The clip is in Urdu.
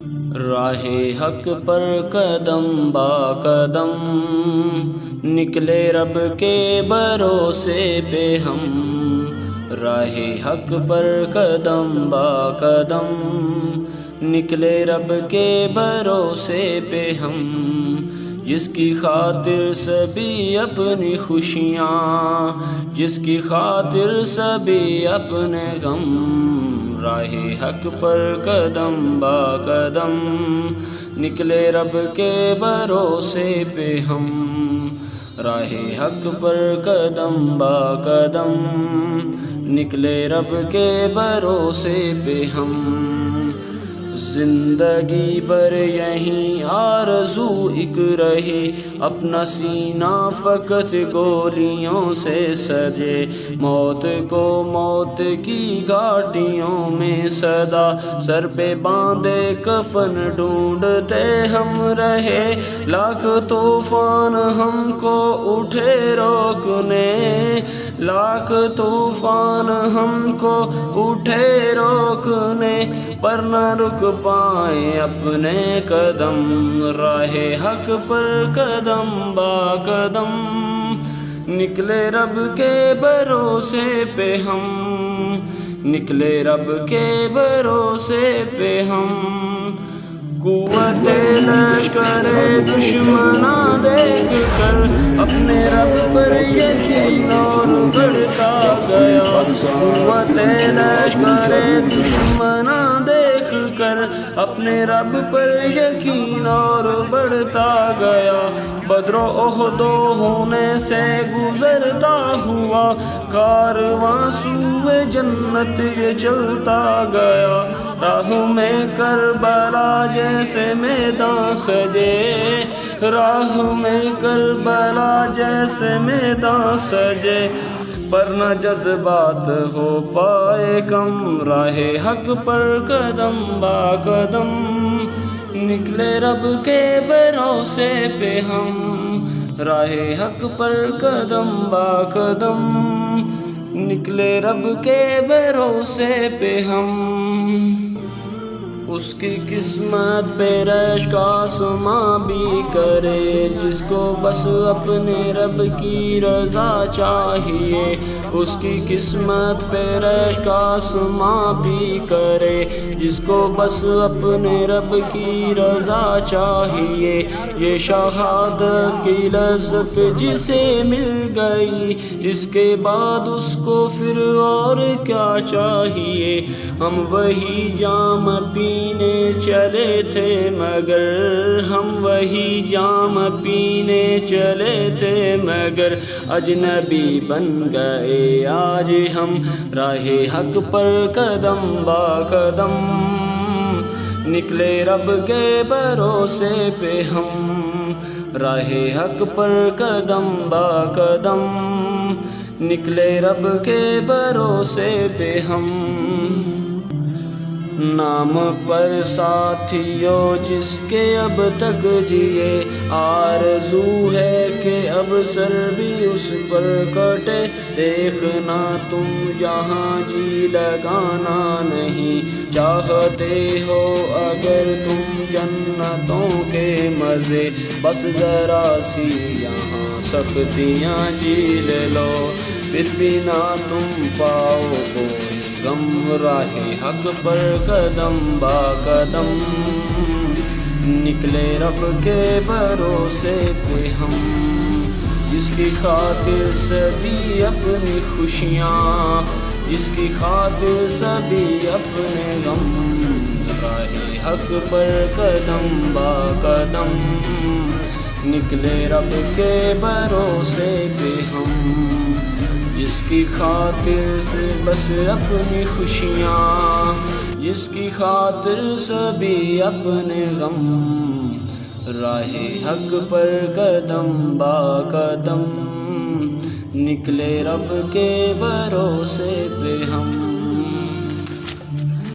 راہ حق پر قدم با قدم نکلے رب کے بھروسے پہ ہم، راہ حق پر قدم با قدم نکلے رب کے بھروسے پہ ہم، جس کی خاطر سبھی اپنی خوشیاں، جس کی خاطر سبھی اپنے غم، راہ حق پر قدم با قدم نکلے رب کے بھروسے پہ ہم، راہ حق پر قدم با قدم نکلے رب کے بھروسے پہ ہم۔ زندگی بھر یہیں آرزو ایک رہی، اپنا سینہ فقط گولیوں سے سجے، موت کو موت کی گھاٹیوں میں صدا، سر پہ باندھے کفن ڈھونڈتے ہم رہے، لاکھ طوفان ہم کو اٹھے روکنے، لاکھ طوفان ہم کو اٹھے روکنے، پر نہ رک پائے اپنے قدم، راہ حق پر قدم با قدم نکلے رب کے بھروسے پہ ہم، نکلے رب کے بھروسے پہ ہم۔ قوت لشکر دشمنا دیکھ کر اپنے رب پر یقین اور بڑھتا گیا، قوت لشکر دشمنا دیکھ کر اپنے رب پر یقین اور بڑھتا گیا، بدر و احد و ہونے سے گزرتا ہوا کارواں سوئے جنت یہ چلتا گیا، راہ میں کربلا جیسے میدان سجے، راہ میں کربلا جیسے میدان سجے، پر نہ جذبات ہو پائے کم، راہ حق پر قدم با قدم نکلے رب کے بھروسے پہ ہم، راہ حق پر قدم با قدم نکلے رب کے بھروسے پہ ہم۔ اس کی قسمت پہ رشک آسماں بھی کرے، جس کو بس اپنے رب کی رضا چاہیے، اس کی قسمت پہ رشک آسماں بھی کرے، جس کو بس اپنے رب کی رضا چاہیے، یہ شہادت کی لذت جسے مل گئی، اس کے بعد اس کو پھر اور کیا چاہیے، ہم وہی جام پینے چلے تھے مگر، ہم وہی جام پینے چلے تھے مگر، اجنبی بن گئے آج ہم، راہ حق پر قدم با قدم نکلے رب کے بھروسے پہ ہم، راہ حق پر قدم با قدم نکلے رب کے بھروسے پہ ہم۔ نام پر ساتھیوں جس کے اب تک جیے، آرزو ہے کہ اب سر بھی اس پر کٹے، دیکھنا تم یہاں جی لگانا نہیں چاہتے ہو، اگر تم جنتوں کے مزے، بس ذرا سی یہاں سختیاں جھیل لو، پھر بھی نہ تم پاؤ کوئی غم، راہ حق پر قدم با قدم نکلے رب کے بھروسے پہ ہم، جس کی خاطر سبھی اپنی خوشیاں، جس کی خاطر سبھی اپنے غم، راہ حق پر قدم با قدم نکلے رب کے بھروسے پہ ہم، جس کی خاطر سے بس اپنی خوشیاں، جس کی خاطر سبھی اپنے غم، راہ حق پر قدم با قدم نکلے رب کے بھروسے پہ ہم۔